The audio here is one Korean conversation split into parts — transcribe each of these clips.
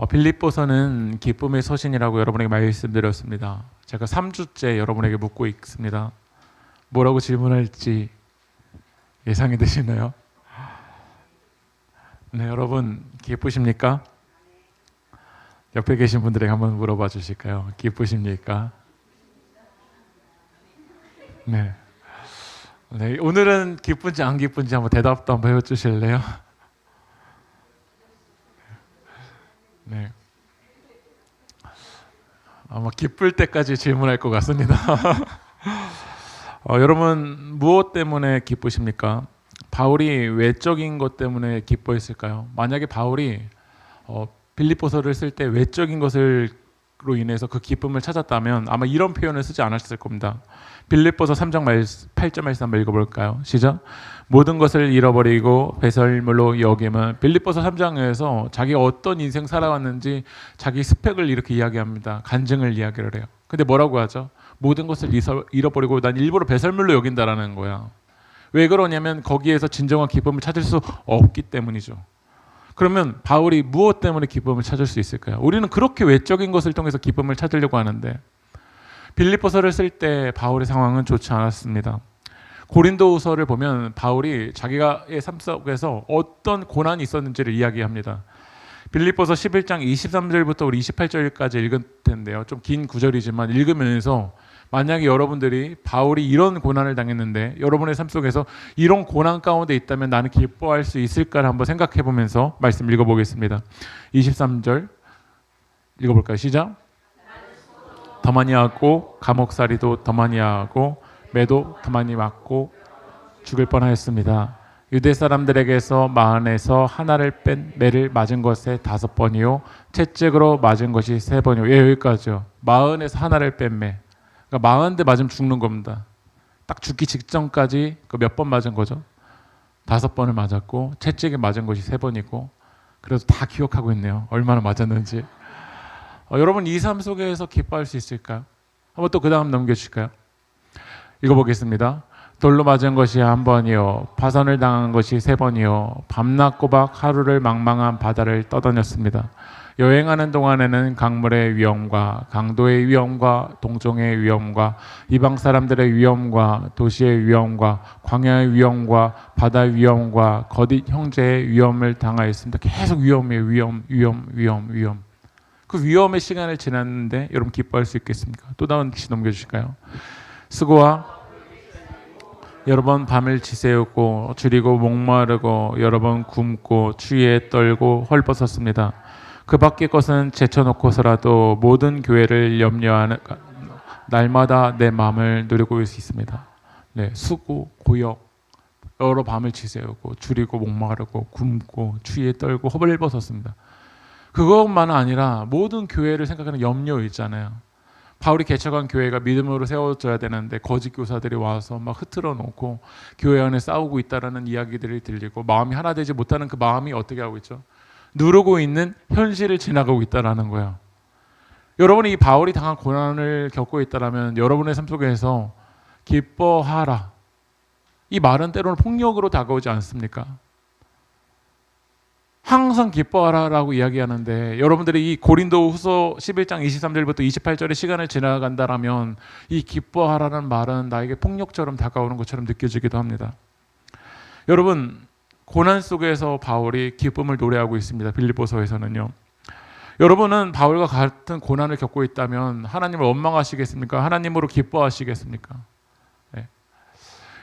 빌립보서는 기쁨의 서신이라고 여러분에게 말씀드렸습니다. 제가 3주째 여러분에게 묻고 있습니다. 뭐라고 질문할지 예상이 되시나요? 네, 여러분 기쁘십니까? 옆에 계신 분들에게 한번 물어봐 주실까요? 기쁘십니까? 네. 네, 오늘은 기쁜지 안 기쁜지 한번 대답도 한번 해주실래요? 네. 아마 기쁠 때까지 질문할 것 같습니다. 여러분 무엇 때문에 기쁘십니까? 바울이 외적인 것 때문에 기뻐했을까요? 만약에 바울이 빌립보서를 쓸 때 외적인 것으로 인해서 그 기쁨을 찾았다면 아마 이런 표현을 쓰지 않았을 겁니다. 빌립보서 3장 8절 말씀 한번 읽어볼까요? 시작. 모든 것을 잃어버리고 배설물로 여김은 빌립보서 3장에서 자기가 어떤 인생 살아왔는지 자기 스펙을 이렇게 이야기합니다. 간증을 이야기를 해요. 근데 뭐라고 하죠? 모든 것을 잃어버리고 난 일부러 배설물로 여긴다라는 거야. 왜 그러냐면 거기에서 진정한 기쁨을 찾을 수 없기 때문이죠. 그러면 바울이 무엇 때문에 기쁨을 찾을 수 있을까요? 우리는 그렇게 외적인 것을 통해서 기쁨을 찾으려고 하는데 빌립보서를 쓸 때 바울의 상황은 좋지 않았습니다. 고린도후서를 보면 바울이 자기가의 삶 속에서 어떤 고난이 있었는지를 이야기합니다. 빌립보서 11장 23절부터 우리 28절까지 읽을 텐데요. 좀 긴 구절이지만 읽으면서 만약에 여러분들이 바울이 이런 고난을 당했는데 여러분의 삶 속에서 이런 고난 가운데 있다면 나는 기뻐할 수 있을까를 한번 생각해 보면서 말씀 읽어보겠습니다. 23절 읽어볼까요? 시작. 더 많이 하고 감옥살이도 더 많이 하고 매도 더 많이 맞고 죽을 뻔하였습니다. 유대 사람들에게서 마흔에서 하나를 뺀 매를 맞은 것에 5번이요 채찍으로 맞은 것이 3번이요. 예, 여기까지요. 마흔에서 하나를 뺀 매. 그러니까 40대 맞으면 죽는 겁니다. 딱 죽기 직전까지 그 몇 번 맞은 거죠? 5번을 맞았고 채찍에 맞은 것이 3번이고 그래도 다 기억하고 있네요. 얼마나 맞았는지. 여러분 이 삶 속에서 기뻐할 수 있을까요? 한번 또 그 다음 넘겨주실까요? 읽어보겠습니다. 돌로 맞은 것이 1번이요 파선을 당한 것이 3번이요 밤낮 꼬박 하루를 망망한 바다를 떠다녔습니다. 여행하는 동안에는 강물의 위험과 강도의 위험과 동종의 위험과 이방 사람들의 위험과 도시의 위험과 광야의 위험과 바다 위험과 거짓 형제의 위험을 당하였습니다. 계속 위험이에요. 위험. 그 위험의 시간을 지났는데 여러분 기뻐할 수 있겠습니까? 또 다음 시 넘겨주실까요? 수고와 여러 번 밤을 지새우고 줄이고 목마르고 여러 번 굶고 추위에 떨고 헐벗었습니다. 그 밖의 것은 제쳐놓고서라도 모든 교회를 염려하는 날마다 내 마음을 누리고 있습니다. 네, 수고, 고역, 여러 밤을 지새우고 줄이고 목마르고 굶고 추위에 떨고 헐벗었습니다. 그것만은 아니라 모든 교회를 생각하는 염려 있잖아요. 바울이 개척한 교회가 믿음으로 세워져야 되는데 거짓 교사들이 와서 막 흐트러 놓고 교회 안에 싸우고 있다라는 이야기들이 들리고 마음이 하나 되지 못하는 그 마음이 어떻게 하고 있죠? 누르고 있는 현실을 지나가고 있다라는 거예요. 여러분이 이 바울이 당한 고난을 겪고 있다라면 여러분의 삶 속에서 기뻐하라. 이 말은 때로는 폭력으로 다가오지 않습니까? 항상 기뻐하라라고 이야기하는데 여러분들이 이 고린도후서 11장 23절부터 28절의 시간을 지나간다라면 이 기뻐하라는 말은 나에게 폭력처럼 다가오는 것처럼 느껴지기도 합니다. 여러분 고난 속에서 바울이 기쁨을 노래하고 있습니다. 빌립보서에서는요. 여러분은 바울과 같은 고난을 겪고 있다면 하나님을 원망하시겠습니까? 하나님으로 기뻐하시겠습니까? 네.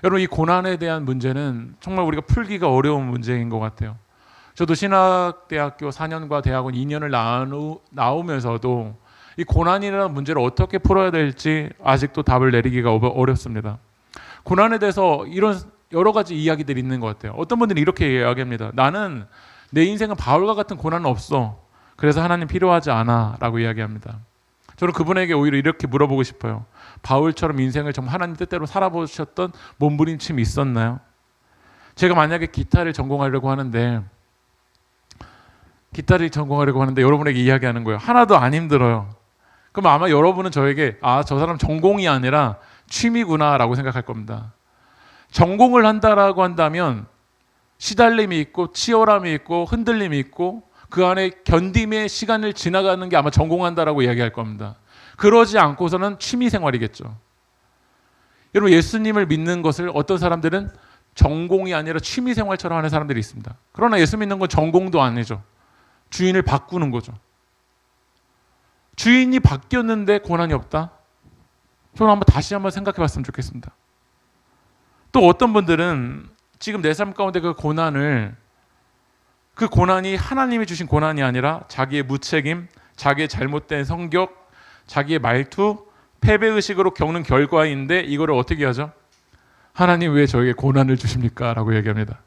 여러분 이 고난에 대한 문제는 정말 우리가 풀기가 어려운 문제인 것 같아요. 저도 신학대학교 4년과 대학원 2년을 나오면서도 이 고난이라는 문제를 어떻게 풀어야 될지 아직도 답을 내리기가 어렵습니다. 고난에 대해서 이런 여러 가지 이야기들이 있는 것 같아요. 어떤 분들은 이렇게 이야기합니다. 나는 내 인생은 바울과 같은 고난은 없어. 그래서 하나님 필요하지 않아 라고 이야기합니다. 저는 그분에게 오히려 이렇게 물어보고 싶어요. 바울처럼 인생을 정말 하나님 뜻대로 살아보셨던 몸부림침이 있었나요? 제가 만약에 기타를 전공하려고 하는데 여러분에게 이야기하는 거예요. 하나도 안 힘들어요. 그럼 아마 여러분은 저에게 저 사람 전공이 아니라 취미구나 라고 생각할 겁니다. 전공을 한다라고 한다면 시달림이 있고 치열함이 있고 흔들림이 있고 그 안에 견딤의 시간을 지나가는 게 아마 전공한다라고 이야기할 겁니다. 그러지 않고서는 취미생활이겠죠. 여러분, 예수님을 믿는 것을 어떤 사람들은 전공이 아니라 취미생활처럼 하는 사람들이 있습니다. 그러나 예수 믿는 건 전공도 아니죠. 주인을 바꾸는 거죠. 주인이 바뀌었는데 고난이 없다? 저는 다시 한번 생각해 봤으면 좋겠습니다. 또 어떤 분들은 지금 내 삶 가운데 그 고난이 하나님이 주신 고난이 아니라 자기의 무책임, 자기의 잘못된 성격, 자기의 말투, 패배의식으로 겪는 결과인데 이거를 어떻게 하죠? 하나님 왜 저에게 고난을 주십니까? 라고 얘기합니다.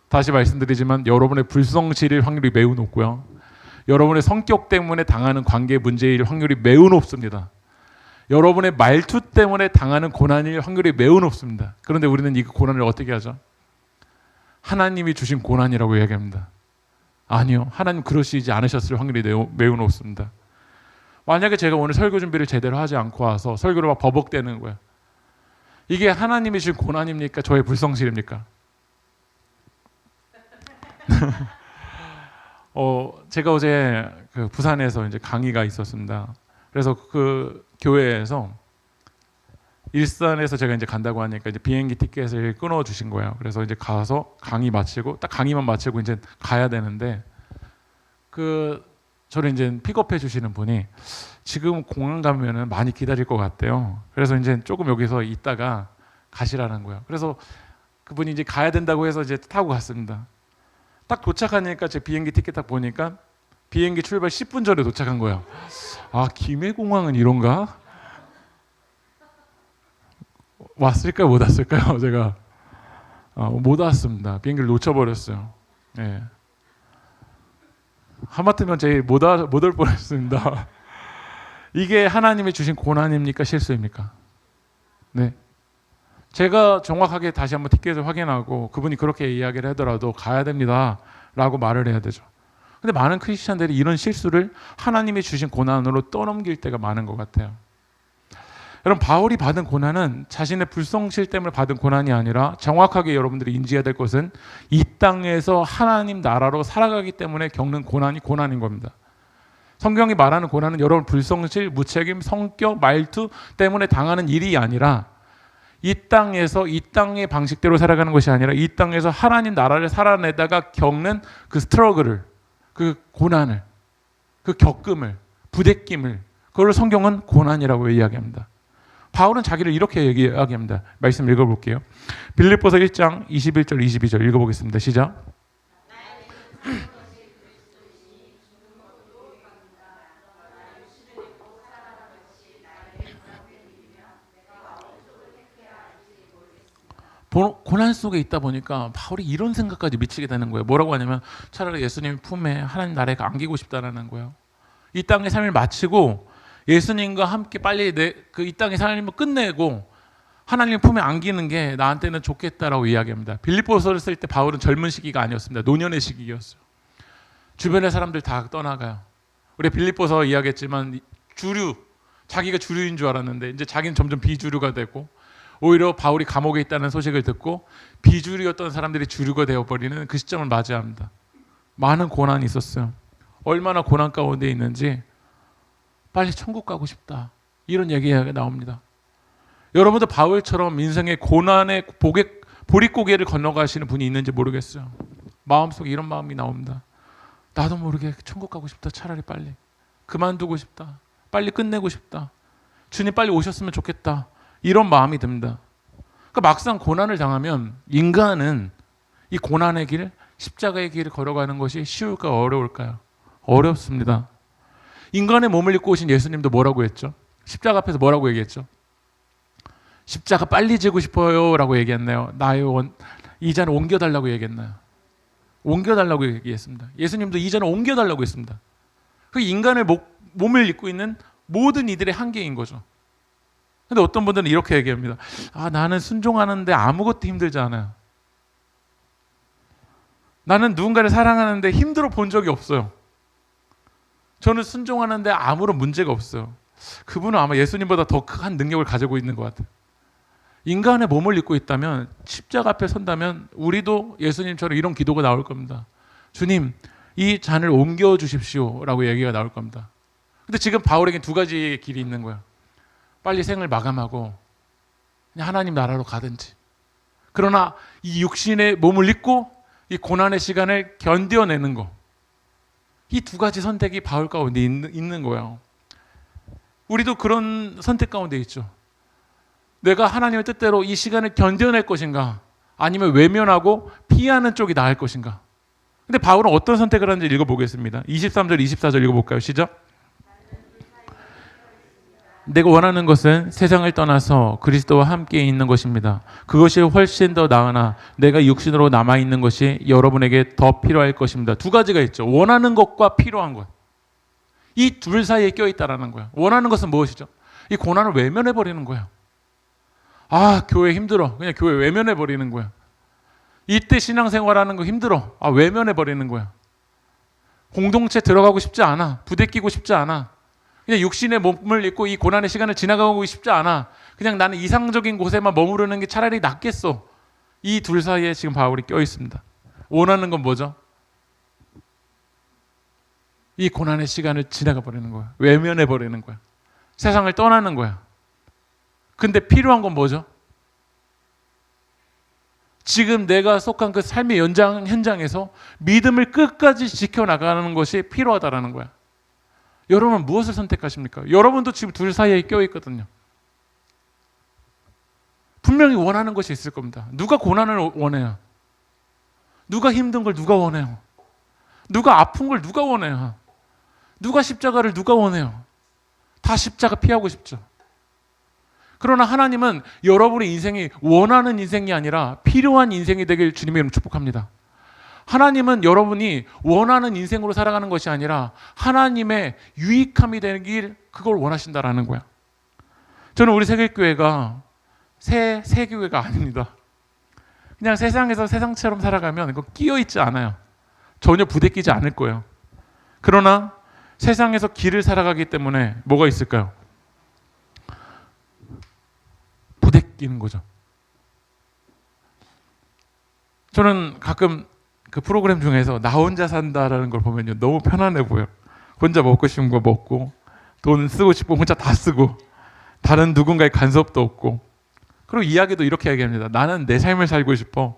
다시 말씀드리지만 여러분의 불성실일 확률이 매우 높고요. 여러분의 성격 때문에 당하는 관계 문제일 확률이 매우 높습니다. 여러분의 말투 때문에 당하는 고난일 확률이 매우 높습니다. 그런데 우리는 이 고난을 어떻게 하죠? 하나님이 주신 고난이라고 얘기합니다. 아니요. 하나님 그러시지 않으셨을 확률이 매우 높습니다. 만약에 제가 오늘 설교 준비를 제대로 하지 않고 와서 설교를 막 버벅대는 거예요. 이게 하나님이 주신 고난입니까? 저의 불성실입니까? 제가 어제 그 부산에서 이제 강의가 있었습니다. 그래서 그 교회에서 일산에서 제가 이제 간다고 하니까 이제 비행기 티켓을 끊어 주신 거예요. 그래서 이제 가서 강의 마치고 딱 강의만 마치고 이제 가야 되는데 저를 이제 픽업해 주시는 분이 지금 공항 가면은 많이 기다릴 것 같대요. 그래서 이제 조금 여기서 있다가 가시라는 거예요. 그래서 그분이 이제 가야 된다고 해서 이제 타고 갔습니다. 딱 도착하니까 제 비행기 티켓 딱 보니까 비행기 출발 10분 전에 도착한 거예요. 아, 김해공항은 이런가? 왔을까요? 못 왔을까요? 제가 못 왔습니다. 비행기를 놓쳐버렸어요. 네. 하마터면 제일 못 올 뻔했습니다. 이게 하나님이 주신 고난입니까? 실수입니까? 네. 제가 정확하게 다시 한번 티켓을 확인하고 그분이 그렇게 이야기를 하더라도 가야 됩니다 라고 말을 해야 되죠. 근데 많은 크리스찬들이 이런 실수를 하나님이 주신 고난으로 떠넘길 때가 많은 것 같아요. 여러분, 바울이 받은 고난은 자신의 불성실 때문에 받은 고난이 아니라 정확하게 여러분들이 인지해야 될 것은 이 땅에서 하나님 나라로 살아가기 때문에 겪는 고난이 고난인 겁니다. 성경이 말하는 고난은 여러분 불성실, 무책임, 성격, 말투 때문에 당하는 일이 아니라 이 땅에서 이 땅의 방식대로 살아가는 것이 아니라 이 땅에서 하나님 나라를 살아내다가 겪는 그 스트러글을, 그 고난을, 그 겪음을, 부대낌을, 그걸 성경은 고난이라고 이야기합니다. 바울은 자기를 이렇게 이야기합니다. 말씀 읽어볼게요. 빌립보서 1장 21절 22절 읽어보겠습니다. 시작. 고난 속에 있다 보니까 바울이 이런 생각까지 미치게 되는 거예요. 뭐라고 하냐면 차라리 예수님 품에 하나님 나라에 안기고 싶다라는 거예요. 이 땅의 삶을 마치고 예수님과 함께 빨리 이 땅의 삶을 끝내고 하나님 품에 안기는 게 나한테는 좋겠다라고 이야기합니다. 빌립보서를 쓸 때 바울은 젊은 시기가 아니었습니다. 노년의 시기였어요. 주변의 사람들 다 떠나가요. 우리 빌립보서 이야기했지만 자기가 주류인 줄 알았는데 이제 자기는 점점 비주류가 되고 오히려 바울이 감옥에 있다는 소식을 듣고 비주류였던 사람들이 주류가 되어버리는 그 시점을 맞이합니다. 많은 고난이 있었어요. 얼마나 고난 가운데 있는지 빨리 천국 가고 싶다. 이런 얘기가 나옵니다. 여러분도 바울처럼 인생의 고난의 보릿고개를 건너가시는 분이 있는지 모르겠어요. 마음속에 이런 마음이 나옵니다. 나도 모르게 천국 가고 싶다. 차라리 빨리. 그만두고 싶다. 빨리 끝내고 싶다. 주님 빨리 오셨으면 좋겠다. 이런 마음이 듭니다. 그러니까 막상 고난을 당하면 인간은 이 고난의 길, 십자가의 길을 걸어가는 것이 쉬울까 어려울까요? 어렵습니다. 인간의 몸을 입고 오신 예수님도 뭐라고 했죠? 십자가 앞에서 뭐라고 얘기했죠? 십자가 빨리 지고 싶어요 라고 얘기했나요? 이 잔을 옮겨달라고 얘기했나요? 옮겨달라고 얘기했습니다. 예수님도 이 잔을 옮겨달라고 했습니다. 그 인간의 몸을 입고 있는 모든 이들의 한계인 거죠. 근데 어떤 분들은 이렇게 얘기합니다. 나는 순종하는데 아무것도 힘들지 않아요. 나는 누군가를 사랑하는데 힘들어 본 적이 없어요. 저는 순종하는데 아무런 문제가 없어요. 그분은 아마 예수님보다 더 큰 능력을 가지고 있는 것 같아요. 인간의 몸을 입고 있다면 십자가 앞에 선다면 우리도 예수님처럼 이런 기도가 나올 겁니다. 주님, 이 잔을 옮겨 주십시오라고 얘기가 나올 겁니다. 근데 지금 바울에겐 두 가지 길이 있는 거예요. 빨리 생을 마감하고 그냥 하나님 나라로 가든지, 그러나 이 육신의 몸을 입고 이 고난의 시간을 견뎌내는 거, 이 두 가지 선택이 바울 가운데 있는 거예요. 우리도 그런 선택 가운데 있죠. 내가 하나님의 뜻대로 이 시간을 견뎌낼 것인가, 아니면 외면하고 피하는 쪽이 나을 것인가. 근데 바울은 어떤 선택을 하는지 읽어보겠습니다. 23절 24절 읽어볼까요? 시작. 내가 원하는 것은 세상을 떠나서 그리스도와 함께 있는 것입니다. 그것이 훨씬 더 나으나 내가 육신으로 남아있는 것이 여러분에게 더 필요할 것입니다. 두 가지가 있죠. 원하는 것과 필요한 것. 이 둘 사이에 껴있다라는 거예요. 원하는 것은 무엇이죠? 이 고난을 외면해버리는 거예요. 아, 교회 힘들어. 그냥 교회 외면해버리는 거예요. 이때 신앙생활하는 거 힘들어. 아, 외면해버리는 거예요. 공동체 들어가고 싶지 않아. 부대끼고 싶지 않아. 그냥 육신의 몸을 입고 이 고난의 시간을 지나가고 싶지 않아. 그냥 나는 이상적인 곳에만 머무르는 게 차라리 낫겠어. 이 둘 사이에 지금 바울이 껴 있습니다. 원하는 건 뭐죠? 이 고난의 시간을 지나가 버리는 거야. 외면해 버리는 거야. 세상을 떠나는 거야. 근데 필요한 건 뭐죠? 지금 내가 속한 그 삶의 현장에서 믿음을 끝까지 지켜나가는 것이 필요하다라는 거야. 여러분은 무엇을 선택하십니까? 여러분도 지금 둘 사이에 껴있거든요. 분명히 원하는 것이 있을 겁니다. 누가 고난을 원해요? 누가 힘든 걸 누가 원해요? 누가 아픈 걸 누가 원해요? 누가 십자가를 누가 원해요? 다 십자가 피하고 싶죠. 그러나 하나님은 여러분의 인생이 원하는 인생이 아니라 필요한 인생이 되길 주님의 이름으로 축복합니다. 하나님은 여러분이 원하는 인생으로 살아가는 것이 아니라 하나님의 유익함이 되길, 그걸 원하신다라는 거야. 저는 우리 세계교회가 세교회가 아닙니다. 그냥 세상에서 세상처럼 살아가면 그거 끼어있지 않아요. 전혀 부대끼지 않을 거예요. 그러나 세상에서 길을 살아가기 때문에 뭐가 있을까요? 부대끼는 거죠. 저는 가끔 그 프로그램 중에서 나 혼자 산다라는 걸 보면요, 너무 편안해 보여. 혼자 먹고 싶은 거 먹고, 돈 쓰고 싶고 혼자 다 쓰고, 다른 누군가의 간섭도 없고. 그리고 이야기도 이렇게 얘기합니다. 나는 내 삶을 살고 싶어.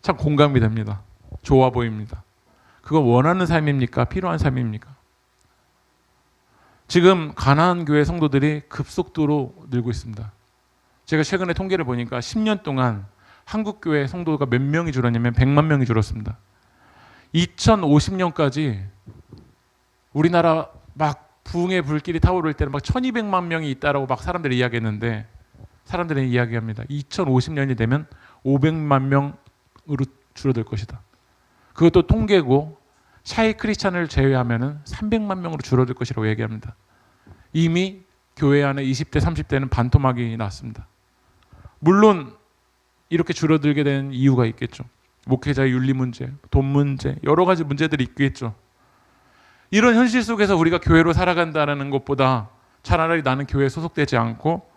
참 공감이 됩니다. 좋아 보입니다. 그거 원하는 삶입니까? 필요한 삶입니까? 지금 가나안 교회 성도들이 급속도로 늘고 있습니다. 제가 최근에 통계를 보니까 10년 동안 한국 교회 성도가 몇 명이 줄었냐면 100만 명이 줄었습니다. 2050년까지 우리나라 막 부흥의 불길이 타오를 때는 막 1200만 명이 있다라고 막 사람들이 이야기했는데, 사람들은 이야기합니다. 2050년이 되면 500만 명으로 줄어들 것이다. 그것도 통계고 샤이 크리스찬을 제외하면 300만 명으로 줄어들 것이라고 얘기합니다. 이미 교회 안에 20대, 30대는 반토막이 났습니다. 물론 이렇게 줄어들게 된 이유가 있겠죠. 목회자의 윤리 문제, 돈 문제, 여러 가지 문제들이 있겠죠. 이런 현실 속에서 우리가 교회로 살아간다는 것보다 차라리 나는 교회에 소속되지 않고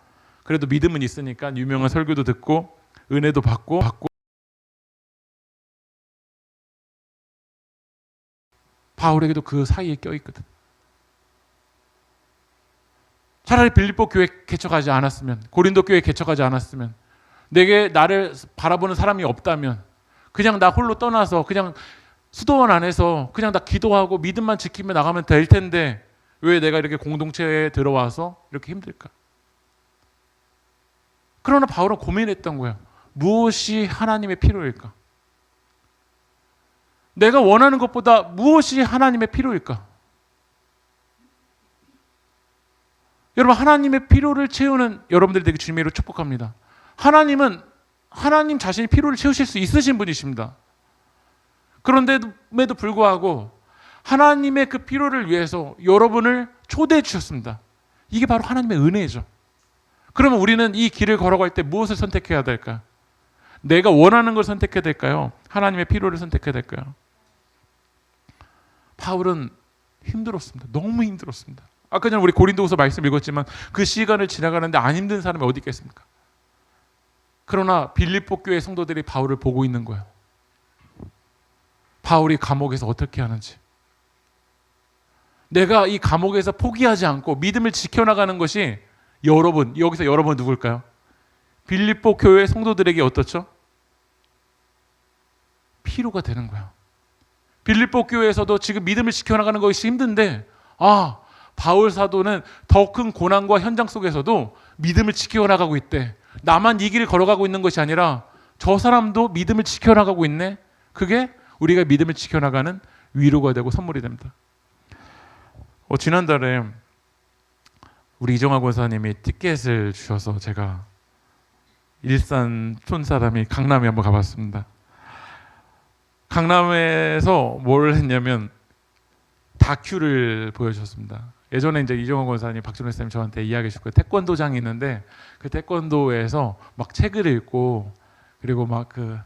그래도 믿음은 있으니까 유명한 설교도 듣고 은혜도 받고 바울에게도 그 사이에 껴있거든. 차라리 빌립보 교회 개척하지 않았으면, 고린도 교회 개척하지 않았으면, 내게 나를 바라보는 사람이 없다면 그냥 나 홀로 떠나서 그냥 수도원 안에서 그냥 나 기도하고 믿음만 지키며 나가면 될 텐데 왜 내가 이렇게 공동체에 들어와서 이렇게 힘들까? 그러나 바울은 고민했던 거예요. 무엇이 하나님의 필요일까? 내가 원하는 것보다 무엇이 하나님의 필요일까? 여러분, 하나님의 필요를 채우는 여러분들이 되게 주님으로 축복합니다. 하나님은 하나님 자신이 필요를 채우실 수 있으신 분이십니다. 그런데도 불구하고 하나님의 그 필요를 위해서 여러분을 초대해 주셨습니다. 이게 바로 하나님의 은혜죠. 그러면 우리는 이 길을 걸어갈 때 무엇을 선택해야 될까요? 내가 원하는 걸 선택해야 될까요? 하나님의 필요를 선택해야 될까요? 바울은 힘들었습니다. 너무 힘들었습니다. 아까 전에 우리 고린도후서 말씀 읽었지만 그 시간을 지나가는데 안 힘든 사람이 어디 있겠습니까? 그러나 빌립보 교회 성도들이 바울을 보고 있는 거예요. 바울이 감옥에서 어떻게 하는지, 내가 이 감옥에서 포기하지 않고 믿음을 지켜나가는 것이 여러분, 여기서 여러분 누굴까요? 빌립보 교회 성도들에게 어떻죠? 피로가 되는 거야. 빌립보 교회에서도 지금 믿음을 지켜나가는 것이 힘든데 바울 사도는 더 큰 고난과 현장 속에서도 믿음을 지켜나가고 있대. 나만 이 길을 걸어가고 있는 것이 아니라 저 사람도 믿음을 지켜나가고 있네. 그게 우리가 믿음을 지켜나가는 위로가 되고 선물이 됩니다. 지난달에 우리 이정화 권사님이 티켓을 주셔서 제가 일산 촌 사람이 강남에 한번 가봤습니다. 강남에서 뭘 했냐면 다큐를 보여주셨습니다. 예전에 이제 이정화 권사님, 박준호 선생님 저한테 이야기해 주셨고 태권도장이 있는데 그 태권도에서 막 책을 읽고 그리고 막 그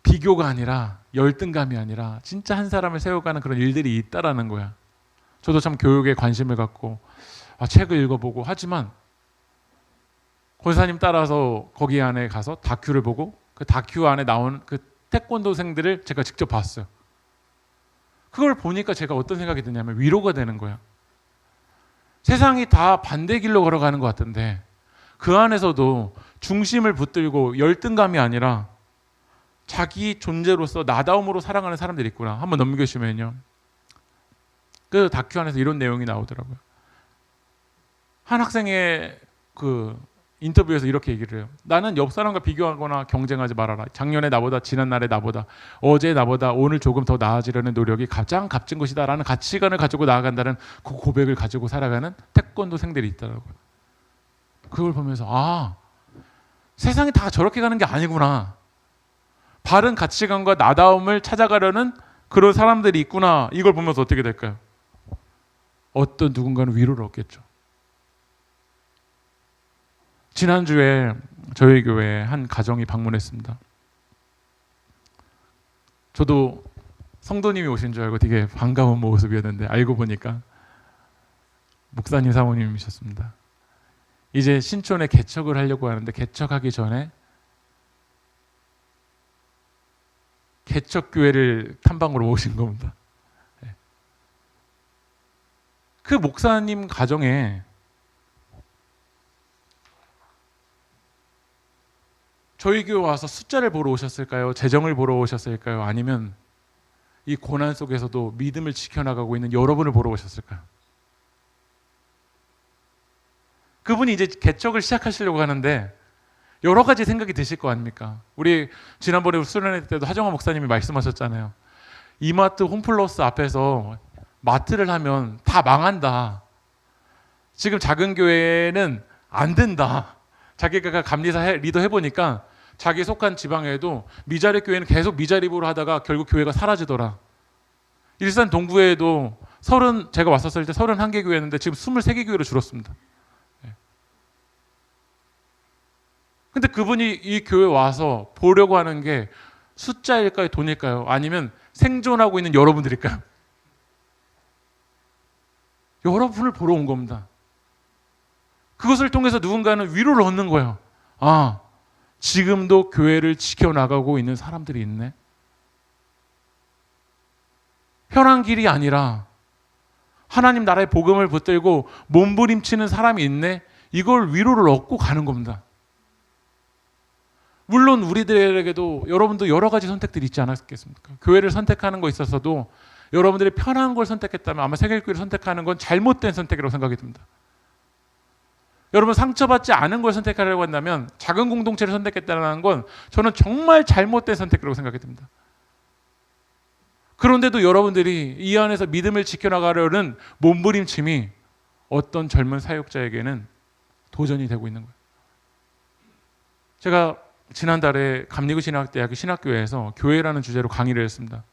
비교가 아니라 열등감이 아니라 진짜 한 사람을 세워가는 그런 일들이 있다라는 거야. 저도 참 교육에 관심을 갖고 책을 읽어보고 하지만 권사님 따라서 거기 안에 가서 다큐를 보고 그 다큐 안에 나온 그 태권도생들을 제가 직접 봤어요. 그걸 보니까 제가 어떤 생각이 드냐면 위로가 되는 거야. 세상이 다 반대 길로 걸어가는 것 같은데 그 안에서도 중심을 붙들고 열등감이 아니라 자기 존재로서 나다움으로 살아가는 사람들이 있구나. 한번 넘겨주시면요. 그 다큐 안에서 이런 내용이 나오더라고요. 한 학생의 그 인터뷰에서 이렇게 얘기를 해요. 나는 옆 사람과 비교하거나 경쟁하지 말아라. 작년에 나보다, 지난날에 나보다, 어제 나보다 오늘 조금 더 나아지려는 노력이 가장 값진 것이다 라는 가치관을 가지고 나아간다는 그 고백을 가지고 살아가는 태권도생들이 있더라고요. 그걸 보면서 세상이 다 저렇게 가는 게 아니구나. 바른 가치관과 나다움을 찾아가려는 그런 사람들이 있구나. 이걸 보면서 어떻게 될까요? 어떤 누군가는 위로를 얻겠죠. 지난주에 저희 교회에 한 가정이 방문했습니다. 저도 성도님이 오신 줄 알고 되게 반가운 모습이었는데 알고 보니까 목사님 사모님이셨습니다. 이제 신촌에 개척을 하려고 하는데 개척하기 전에 개척교회를 탐방으로 오신 겁니다. 그 목사님 가정에 저희 교회 와서 숫자를 보러 오셨을까요? 재정을 보러 오셨을까요? 아니면 이 고난 속에서도 믿음을 지켜나가고 있는 여러분을 보러 오셨을까요? 그분이 이제 개척을 시작하시려고 하는데 여러 가지 생각이 드실 거 아닙니까? 우리 지난번에 수련회 때도 하정화 목사님이 말씀하셨잖아요. 이마트 홈플러스 앞에서 마트를 하면 다 망한다. 지금 작은 교회는 안 된다. 자기가 감리사 리더 해보니까 자기 속한 지방에도 미자립 교회는 계속 미자립으로 하다가 결국 교회가 사라지더라. 일산 동구에도 제가 왔었을 때 31개 교회였는데 지금 23개 교회로 줄었습니다. 근데 그분이 이 교회 와서 보려고 하는 게 숫자일까요? 돈일까요? 아니면 생존하고 있는 여러분들일까요? 여러분을 보러 온 겁니다. 그것을 통해서 누군가는 위로를 얻는 거예요. 지금도 교회를 지켜나가고 있는 사람들이 있네. 편한 길이 아니라 하나님 나라의 복음을 붙들고 몸부림치는 사람이 있네. 이걸 위로를 얻고 가는 겁니다. 물론 우리들에게도 여러분도 여러 가지 선택들이 있지 않았겠습니까? 교회를 선택하는 것에 있어서도 여러분들이 편한 걸 선택했다면 아마 세계교회를 선택하는 건 잘못된 선택이라고 생각이 듭니다. 여러분 상처받지 않은 걸 선택하려고 한다면 작은 공동체를 선택했다는 건 저는 정말 잘못된 선택이라고 생각이 듭니다. 그런데도 여러분들이 이 안에서 믿음을 지켜나가려는 몸부림침이 어떤 젊은 사역자에게는 도전이 되고 있는 거예요. 제가 지난달에 감리구신학대학교 신학교에서 교회라는 주제로 강의를 했습니다.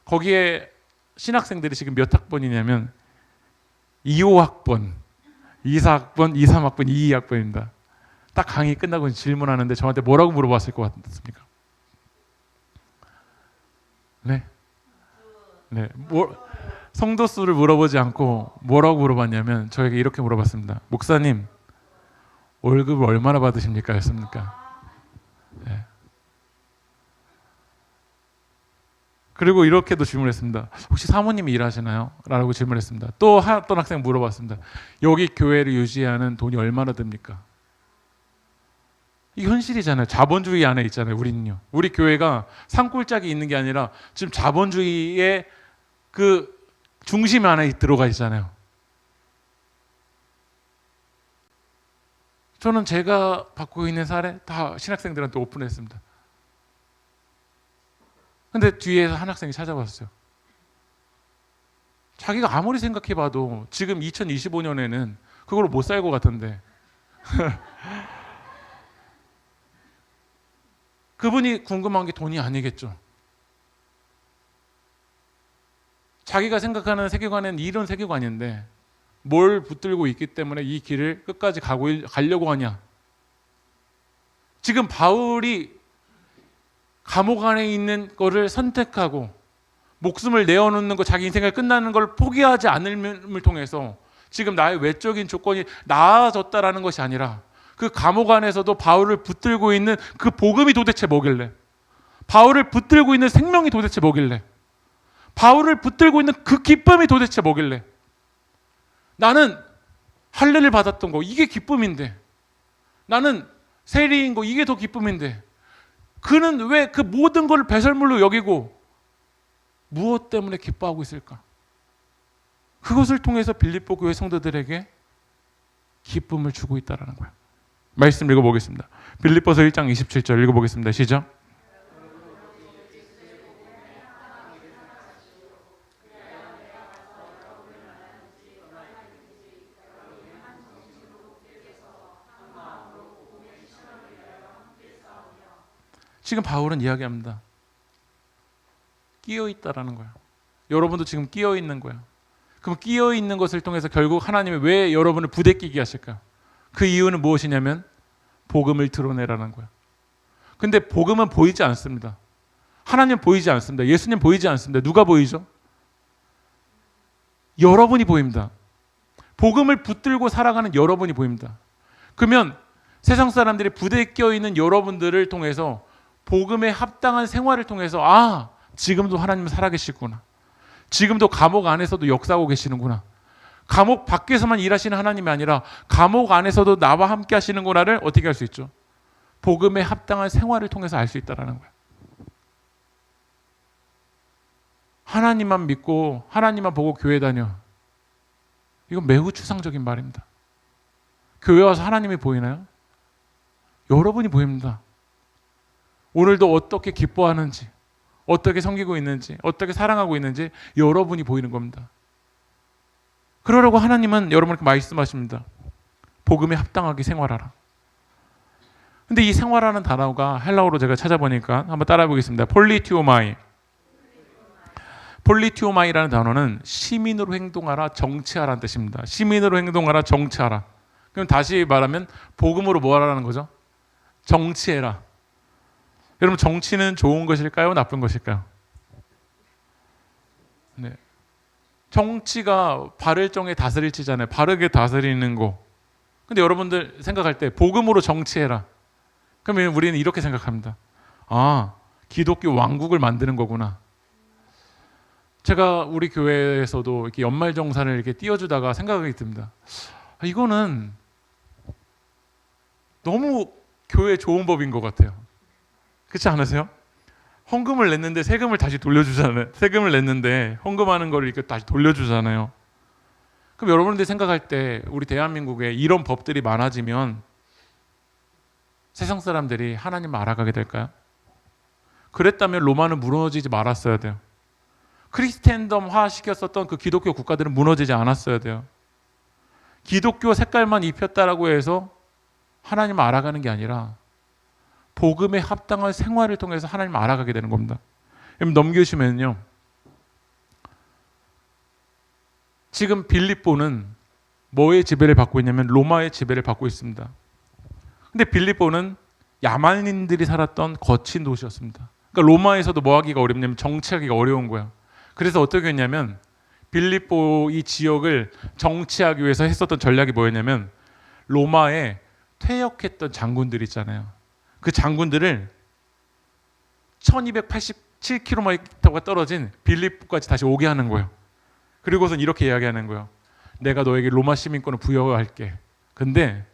거기에 신학생들이 지금 몇 학번이냐면 25학번, 24학번, 23학번, 22학번입니다. 딱 강의 끝나고 질문하는데 저한테 뭐라고 물어봤을 것 같습니까? 네. 성도 수를 물어보지 않고 뭐라고 물어봤냐면 저에게 이렇게 물어봤습니다. 목사님, 월급을 얼마나 받으십니까? 였습니까? 네. 그리고 이렇게도 질문했습니다. 혹시 사모님이 일하시나요? 라고 질문했습니다. 또 어떤 학생 물어봤습니다. 여기 교회를 유지하는 돈이 얼마나 듭니까? 이 현실이잖아요. 자본주의 안에 있잖아요. 우리는요. 우리 교회가 산골짜기 있는 게 아니라 지금 자본주의의 그 중심 안에 들어가 있잖아요. 저는 제가 받고 있는 사례 다 신학생들한테 오픈했습니다. 근데 뒤에서 한 학생이 찾아왔어요. 자기가 아무리 생각해봐도 지금 2025년에는 그걸로 못 살 것 같은데 그분이 궁금한 게 돈이 아니겠죠. 자기가 생각하는 세계관은 이런 세계관인데 뭘 붙들고 있기 때문에 이 길을 끝까지 가려고 하냐. 지금 바울이 감옥 안에 있는 거를 선택하고 목숨을 내어놓는 거, 자기 인생을 끝나는 걸 포기하지 않음을 통해서 지금 나의 외적인 조건이 나아졌다라는 것이 아니라 그 감옥 안에서도 바울을 붙들고 있는 그 복음이 도대체 뭐길래, 바울을 붙들고 있는 생명이 도대체 뭐길래, 바울을 붙들고 있는 그 기쁨이 도대체 뭐길래, 나는 할례를 받았던 거 이게 기쁨인데, 나는 세리인 거 이게 더 기쁨인데, 그는 왜 그 모든 걸 배설물로 여기고 무엇 때문에 기뻐하고 있을까? 그것을 통해서 빌립보 교회 성도들에게 기쁨을 주고 있다는 거예요. 말씀 읽어보겠습니다. 빌립보서 1장 27절 읽어보겠습니다. 시작. 지금 바울은 이야기합니다. 끼어 있다라는 거예요. 여러분도 지금 끼어 있는 거예요. 그럼 끼어 있는 것을 통해서 결국 하나님이 왜 여러분을 부대끼게 하실까요? 그 이유는 무엇이냐면 복음을 드러내라는 거예요. 근데 복음은 보이지 않습니다. 하나님 보이지 않습니다. 예수님 보이지 않습니다. 누가 보이죠? 여러분이 보입니다. 복음을 붙들고 살아가는 여러분이 보입니다. 그러면 세상 사람들이 부대껴 있는 여러분들을 통해서 복음에 합당한 생활을 통해서 지금도 하나님은 살아계시구나. 지금도 감옥 안에서도 역사하고 계시는구나. 감옥 밖에서만 일하시는 하나님이 아니라 감옥 안에서도 나와 함께 하시는구나를 어떻게 할 수 있죠? 복음에 합당한 생활을 통해서 알 수 있다는 거예요. 하나님만 믿고 하나님만 보고 교회 다녀. 이건 매우 추상적인 말입니다. 교회 와서 하나님이 보이나요? 여러분이 보입니다. 오늘도 어떻게 기뻐하는지, 어떻게 섬기고 있는지, 어떻게 사랑하고 있는지 여러분이 보이는 겁니다. 그러려고 하나님은 여러분에게 말씀하십니다. 복음에 합당하게 생활하라. 근데 이 생활하는 단어가 헬라어로 제가 찾아보니까 한번 따라해 보겠습니다. 폴리티오마이. 폴리티오마이라는 단어는 시민으로 행동하라, 정치하라는 뜻입니다. 시민으로 행동하라, 정치하라. 그럼 다시 말하면 복음으로 뭐 하라는 거죠? 정치해라. 여러분, 정치는 좋은 것일까요? 나쁜 것일까요? 네. 정치가 바를 정에 다스릴지잖아요. 바르게 다스리는 거. 근데 여러분들 생각할 때 복음으로 정치해라. 그러면 우리는 이렇게 생각합니다. 기독교 왕국을 만드는 거구나. 제가 우리 교회에서도 이렇게 연말정산을 이렇게 띄워주다가 생각이 듭니다. 이거는 너무 교회 좋은 법인 것 같아요. 그렇지 않으세요? 헌금을 냈는데 세금을 다시 돌려주잖아요. 세금을 냈는데 헌금하는 걸 이렇게 다시 돌려주잖아요. 그럼 여러분들이 생각할 때 우리 대한민국에 이런 법들이 많아지면 세상 사람들이 하나님을 알아가게 될까요? 그랬다면 로마는 무너지지 말았어야 돼요. 크리스텐덤화 시켰었던 그 기독교 국가들은 무너지지 않았어야 돼요. 기독교 색깔만 입혔다라고 해서 하나님을 알아가는 게 아니라 복음에 합당한 생활을 통해서 하나님을 알아가게 되는 겁니다. 그럼 넘기시면요. 지금 빌립보는 뭐의 지배를 받고 있냐면 로마의 지배를 받고 있습니다. 근데 빌립보는 야만인들이 살았던 거친 도시였습니다. 그러니까 로마에서도 뭐 하기가 어렵냐면 정치하기가 어려운 거예요. 그래서 어떻게 했냐면 빌립보 이 지역을 정치하기 위해서 했었던 전략이 뭐였냐면 로마에 퇴역했던 장군들 있잖아요. 그 장군들을 7km가 떨어진 빌립보까지 다시 오게 하는 거예요. 그리고선 이렇게 이야기하는 거예요. 내가 너에게 로마 시민권을 부여할게. 근데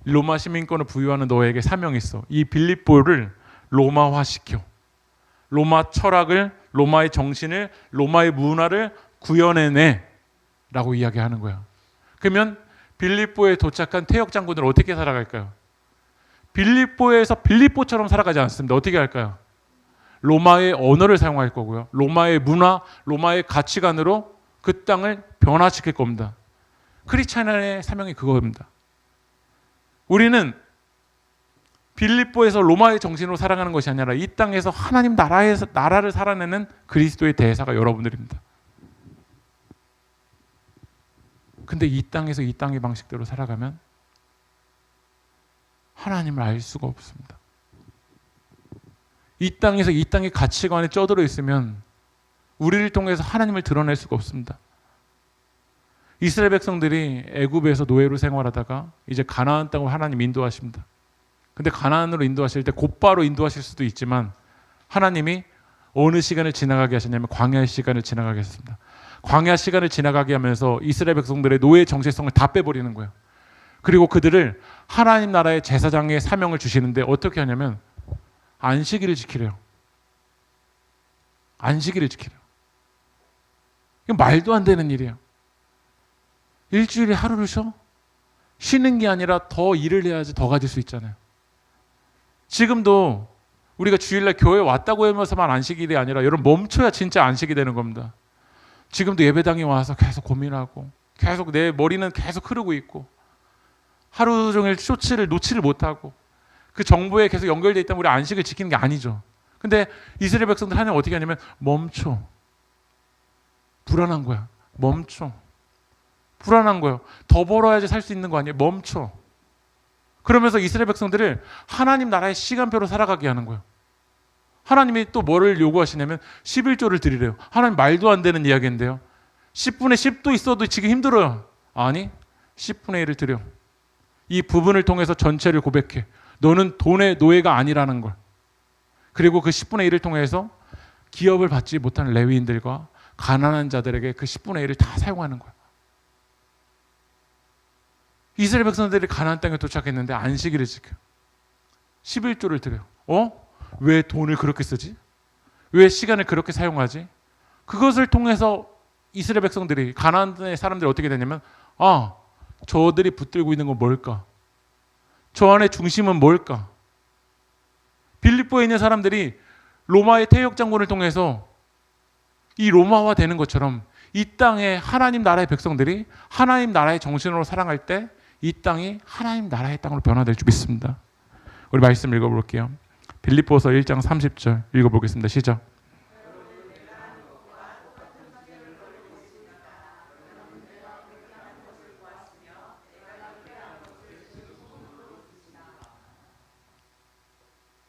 로마 시민권을 부여하는 너에게 사명이 있어. 이 빌립보를 로마화시켜. 로마 철학을, 로마의 정신을, 로마의 문화를 구현해내 라고 이야기하는 거야. 그러면 빌립보에 도착한 태역 장군들은 어떻게 살아갈까요? 빌립보에서 빌립보처럼 살아가지 않습니다. 어떻게 할까요? 로마의 언어를 사용할 거고요. 로마의 문화, 로마의 가치관으로 그 땅을 변화시킬 겁니다. 크리스찬의 사명이 그겁니다. 우리는 빌립보에서 로마의 정신으로 살아가는 것이 아니라 이 땅에서 하나님 나라를 살아내는 그리스도의 대사가 여러분들입니다. 근데 이 땅에서 이 땅의 방식대로 살아가면 하나님을 알 수가 없습니다. 이 땅에서 이 땅의 가치관에 쩌들어 있으면 우리를 통해서 하나님을 드러낼 수가 없습니다. 이스라엘 백성들이 애굽에서 노예로 생활하다가 이제 가나안 땅으로 하나님 인도하십니다. 근데 가나안으로 인도하실 때 곧바로 인도하실 수도 있지만 하나님이 어느 시간을 지나가게 하셨냐면 광야 시간을 지나가게 하셨습니다. 광야 시간을 지나가게 하면서 이스라엘 백성들의 노예 정체성을 다 빼버리는 거예요. 그리고 그들을 하나님 나라의 제사장의 사명을 주시는데 어떻게 하냐면 안식일을 지키래요. 안식일을 지키래요. 이게 말도 안 되는 일이에요. 일주일에 하루를 쉬어? 쉬는 게 아니라 더 일을 해야지 더 가질 수 있잖아요. 지금도 우리가 주일날 교회 왔다고 하면서만 안식일이 아니라 여러분 멈춰야 진짜 안식이 되는 겁니다. 지금도 예배당에 와서 계속 고민하고 계속 내 머리는 계속 흐르고 있고 하루 종일 쇼츠를 놓지를 못하고 그 정보에 계속 연결되어 있다면 우리 안식을 지키는 게 아니죠. 근데 이스라엘 백성들 하나님 어떻게 하냐면 멈춰. 불안한 거야. 멈춰. 불안한 거예요. 더 벌어야지 살 수 있는 거 아니에요? 멈춰. 그러면서 이스라엘 백성들을 하나님 나라의 시간표로 살아가게 하는 거예요. 하나님이 또 뭐를 요구하시냐면 11조를 드리래요. 하나님 말도 안 되는 이야기인데요. 10분의 10도 있어도 지금 힘들어요. 아니 10분의 1을 드려. 이 부분을 통해서 전체를 고백해. 너는 돈의 노예가 아니라는 걸. 그리고 그 10분의 1을 통해서 기업을 받지 못하는 레위인들과 가난한 자들에게 그 10분의 1을 다 사용하는 거예요. 이스라엘 백성들이 가나안 땅에 도착했는데 안식일을 지켜요. 11조를 드려요. 왜 돈을 그렇게 쓰지? 왜 시간을 그렇게 사용하지? 그것을 통해서 이스라엘 백성들이 가나안의 사람들이 어떻게 되냐면 저들이 붙들고 있는 건 뭘까? 저 안의 중심은 뭘까? 빌립보에 있는 사람들이 로마의 태역 장군을 통해서 이 로마화 되는 것처럼 이 땅에 하나님 나라의 백성들이 하나님 나라의 정신으로 살아갈 때 이 땅이 하나님 나라의 땅으로 변화될 줄 믿습니다. 우리 말씀 읽어볼게요. 빌립보서 1장 30절 읽어보겠습니다. 시작.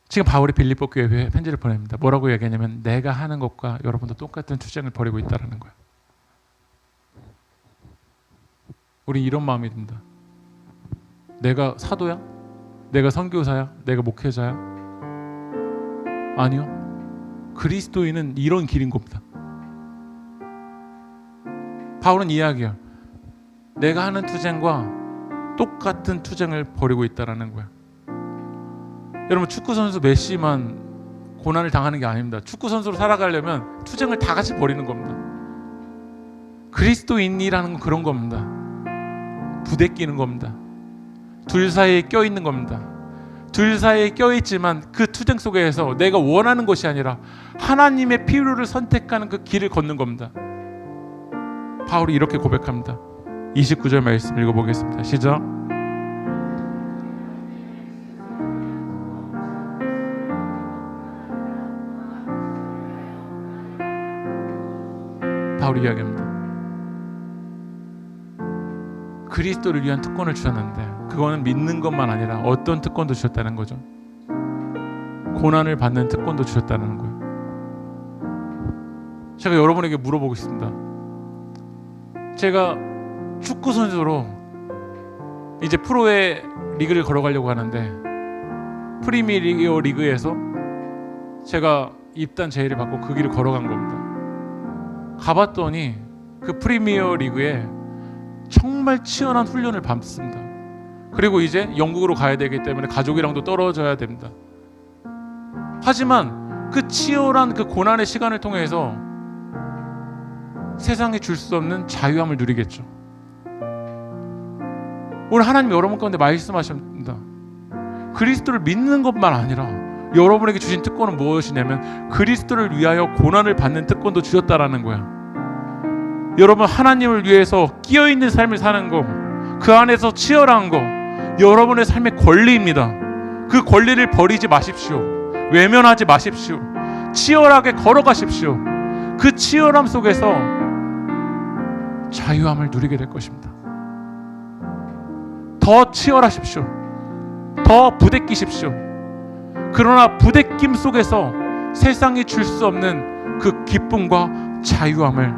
지금 바울이 빌립보 교회에 편지를 보냅니다. 뭐라고 얘기하냐면 내가 하는 것과 여러분도 똑같은 투쟁을 벌이고 있다는 거예요. 우리 이런 마음이 듭니다. 내가 사도야? 내가 선교사야? 내가 목회자야? 아니요. 그리스도인은 이런 길인 겁니다. 바울은 이야기해요. 내가 하는 투쟁과 똑같은 투쟁을 벌이고 있다는 거예요. 여러분 축구 선수 메시만 고난을 당하는 게 아닙니다. 축구 선수로 살아가려면 투쟁을 다 같이 벌이는 겁니다. 그리스도인이라는 건 그런 겁니다. 부대끼는 겁니다. 둘 사이에 껴있는 겁니다. 둘 사이에 껴있지만 그 투쟁 속에서 내가 원하는 것이 아니라 하나님의 필요를 선택하는 그 길을 걷는 겁니다. 바울이 이렇게 고백합니다. 29절 말씀 읽어보겠습니다. 시작. 바울이 이야기합니다. 그리스도를 위한 특권을 주셨는데 그거는 믿는 것만 아니라 어떤 특권도 주셨다는 거죠. 고난을 받는 특권도 주셨다는 거예요. 제가 여러분에게 물어보겠습니다. 제가 축구 선수로 이제 프로의 리그를 걸어가려고 하는데 프리미어 리그에서 제가 입단 제의를 받고 그 길을 걸어간 겁니다. 가봤더니 그 프리미어 리그에 정말 치열한 훈련을 받습니다. 그리고 이제 영국으로 가야 되기 때문에 가족이랑도 떨어져야 됩니다. 하지만 그 치열한 그 고난의 시간을 통해서 세상이 줄 수 없는 자유함을 누리겠죠. 오늘 하나님 여러분 가운데 말씀하십니다. 그리스도를 믿는 것만 아니라 여러분에게 주신 특권은 무엇이냐면 그리스도를 위하여 고난을 받는 특권도 주셨다라는 거야. 여러분 하나님을 위해서 끼어있는 삶을 사는 거, 그 안에서 치열한 거, 여러분의 삶의 권리입니다. 그 권리를 버리지 마십시오. 외면하지 마십시오. 치열하게 걸어가십시오. 그 치열함 속에서 자유함을 누리게 될 것입니다. 더 치열하십시오. 더 부대끼십시오. 그러나 부대낌 속에서 세상이 줄 수 없는 그 기쁨과 자유함을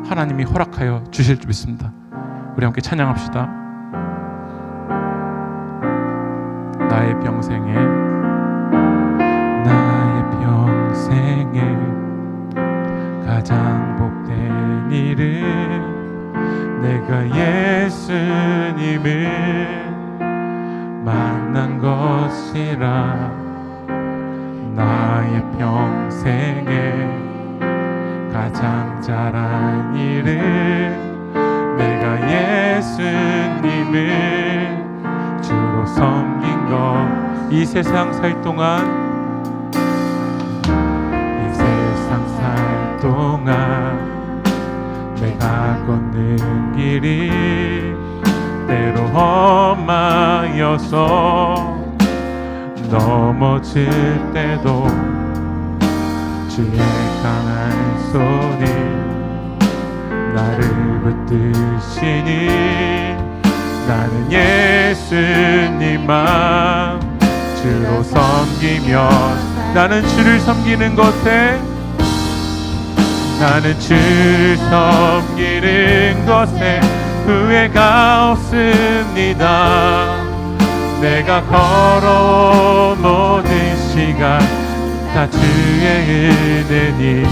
하나님이 허락하여 주실 줄 믿습니다. 우리 함께 찬양합시다. 나의 평생에 가장 복된 일은 내가 예수님을 만난 것이라. 나의 평생에 가장 잘한 일은 내가 예수님을 주로 섬긴 것. 이 세상 살 동안, 이 세상 살 동안 내가 걷는 길이 때로 험하여서 넘어질 때도 주의 강한 손이 나를 붙드시니 나는 예수님만 주로 섬기며 나는 주를 섬기는 것에 후회가 없습니다. 내가 걸어온 모든 시간 다 주의 은혜니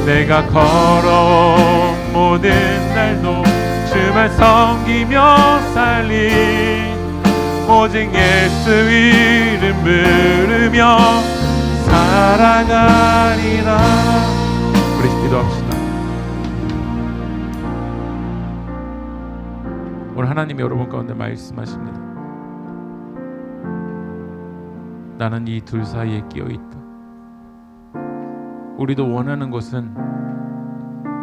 내가 걸어온 모든 날도 주만 섬기며 살리 오직 예수 이름 부르며 살아가리라. 우리 기도합시다. 오늘 하나님이 여러분 가운데 말씀하십니다. 나는 이 둘 사이에 끼어있다. 우리도 원하는 것은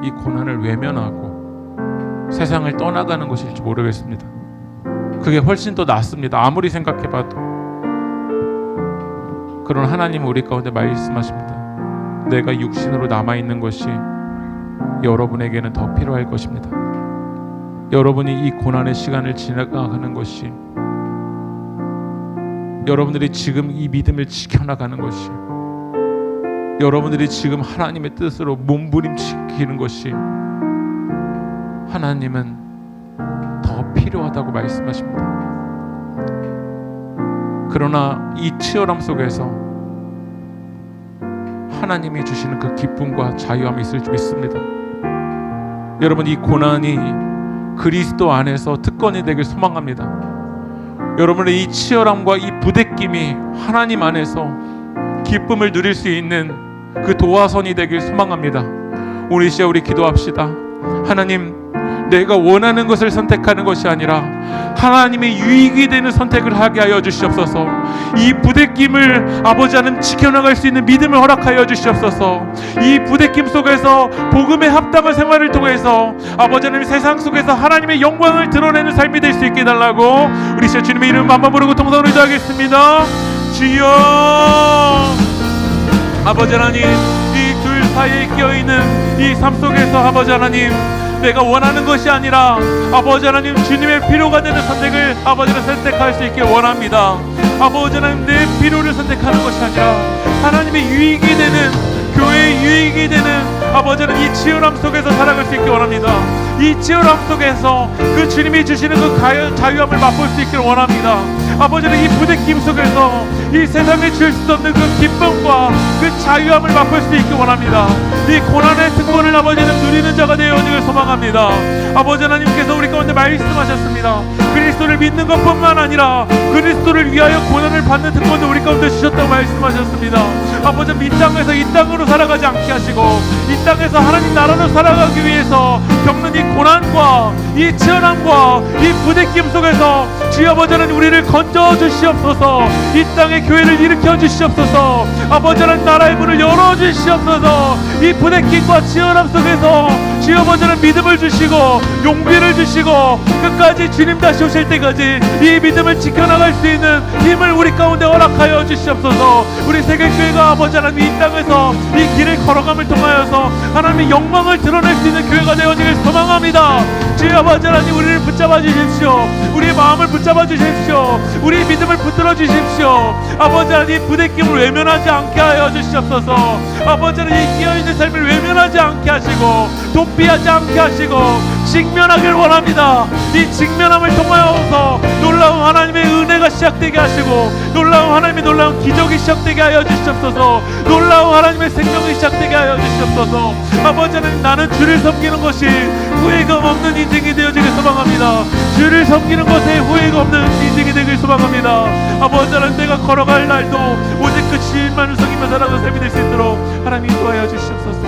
이 고난을 외면하고 세상을 떠나가는 것일지 모르겠습니다. 그게 훨씬 더 낫습니다. 아무리 생각해봐도. 그런 하나님은 우리 가운데 말씀하십니다. 내가 육신으로 남아있는 것이 여러분에게는 더 필요할 것입니다. 여러분이 이 고난의 시간을 지나가는 것이, 여러분들이 지금 이 믿음을 지켜나가는 것이, 여러분들이 지금 하나님의 뜻으로 몸부림치는 것이 하나님은 더 필요하다고 말씀하십니다. 그러나 이 치열함 속에서 하나님이 주시는 그 기쁨과 자유함이 있을 줄 믿습니다. 여러분, 이 고난이 그리스도 안에서 특권이 되길 소망합니다. 여러분의 이 치열함과 이 부대낌이 하나님 안에서 기쁨을 누릴 수 있는 그 도화선이 되길 소망합니다. 오늘 이 시간 우리 기도합시다. 하나님, 내가 원하는 것을 선택하는 것이 아니라 하나님의 유익이 되는 선택을 하게 하여 주시옵소서. 이 부대낌을 아버지 하나님 지켜나갈 수 있는 믿음을 허락하여 주시옵소서. 이 부대낌 속에서 복음에 합당한 생활을 통해서 아버지 하나님 세상 속에서 하나님의 영광을 드러내는 삶이 될 수 있게 해달라고 우리 시간 주님의 이름 한번 부르고 통성으로 기도하겠습니다. 주여, 아버지 하나님, 이 둘 사이에 끼어있는 이 삶 속에서 아버지 하나님, 내가 원하는 것이 아니라 아버지 하나님 주님의 필요가 되는 선택을 아버지 하나님 선택할 수 있게 원합니다. 아버지 하나님, 내 필요를 선택하는 것이 아니라 하나님의 유익이 되는, 교회의 유익이 되는 아버지 하나님 이 치열함 속에서 살아갈 수 있게 원합니다. 이 치열함 속에서 그 주님이 주시는 그 자유함을 맛볼 수 있기를 원합니다. 아버지는 이 부대낌 속에서 이 세상에 줄 수 없는 그 기쁨과 그 자유함을 맛볼 수 있기 원합니다. 이 고난의 특권을 아버지는 누리는 자가 되어지길 소망합니다. 아버지 하나님께서 우리 가운데 말씀하셨습니다. 그리스도를 믿는 것뿐만 아니라 그리스도를 위하여 고난을 받는 특권도 우리 가운데 주셨다고 말씀하셨습니다. 아버지 이 땅에서 이 땅으로 살아가지 않게 하시고 이 땅에서 하나님 나라로 살아가기 위해서 겪는 이 고난과 이 치열함과 이 부대낌 속에서 주여 아버지 하나님 우리를 건져 주시옵소서. 이 땅에 교회를 일으켜 주시옵소서. 아버지 하나님 나라의 문을 열어 주시옵소서. 이 부대낌과 치열함 속에서 주여 아버지 하나님 믿음을 주시고 용기를 주시고 끝까지 주님 다시 오실 때까지 이 믿음을 지켜나갈 수 있는 힘을 우리 가운데 허락하여 주시옵소서. 우리 세계교회가 아버지 하나님 이 땅에서 이 길을 걸어감을 통하여서 하나님의 영광을 드러낼 수 있는 교회가 되어지길 소망합니다. 주여 아버지 하나님 우리를 붙잡아 주십시오. 우리의 마음을 붙잡아 주십시오. 우리의 믿음을 붙들어 주십시오. 아버지 하나님 부대낌을 외면하지 않게 하여 주시옵소서. 아버지 하나님 이 끼어있는 삶을 외면하지 않게 하시고 도피하지 않게 하시고 직면하길 원합니다. 이 직면함을 통하여서 놀라운 하나님의 은혜가 시작되게 하시고 놀라운 하나님의 놀라운 기적이 시작되게 하여 주시옵소서. 놀라운 하나님의 생명이 시작되게 하여 주시옵소서. 아버지 하나님 나는 주를 섬기는 것이 후회가 없는 인생이 되어지길 소망합니다. 주를 섬기는 것에 후회가 없는 인생이 되길 소망합니다. 아버지 하나님 내가 걸어갈 날도 오직 그 주님만을 섬기며 살아가는 삶이 될 수 있도록 하나님 인도하여 주시옵소서.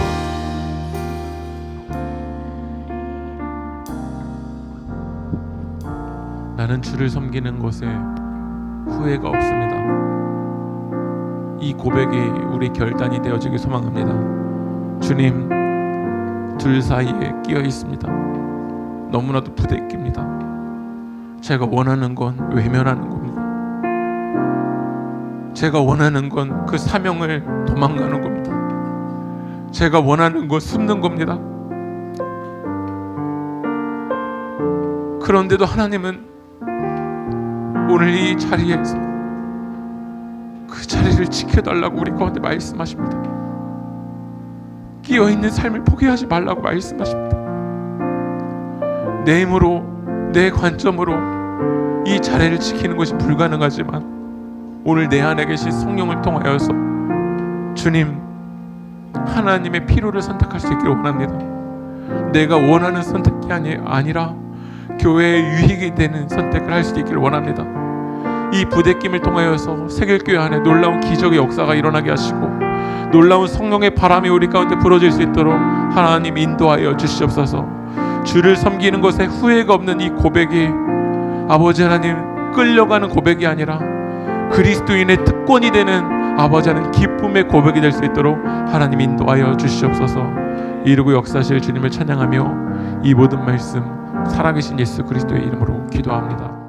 나는 주를 섬기는 것에 후회가 없습니다. 이 고백이 우리 결단이 되어지길 소망합니다. 주님, 둘 사이에 끼어 있습니다. 너무나도 부대끼입니다. 제가 원하는 건 외면하는 겁니다. 제가 원하는 건 그 사명을 도망가는 겁니다. 제가 원하는 건 숨는 겁니다. 그런데도 하나님은 오늘 이 자리에서 그 자리를 지켜달라고 우리 가운데 말씀하십니다. 끼어있는 삶을 포기하지 말라고 말씀하십니다. 내 힘으로 내 관점으로 이 자리를 지키는 것이 불가능하지만 오늘 내 안에 계신 성령을 통하여서 주님 하나님의 필요를 선택할 수 있기를 원합니다. 내가 원하는 선택이 아니라 교회의 유익이 되는 선택을 할 수 있기를 원합니다. 이 부대낌을 통하여서 세계교회 안에 놀라운 기적의 역사가 일어나게 하시고 놀라운 성령의 바람이 우리 가운데 불어질 수 있도록 하나님 인도하여 주시옵소서. 주를 섬기는 것에 후회가 없는 이 고백이 아버지 하나님 끌려가는 고백이 아니라 그리스도인의 특권이 되는 아버지 하나님 기쁨의 고백이 될 수 있도록 하나님 인도하여 주시옵소서. 이루고 역사하실 주님을 찬양하며 이 모든 말씀 살아계신 예수 그리스도의 이름으로 기도합니다.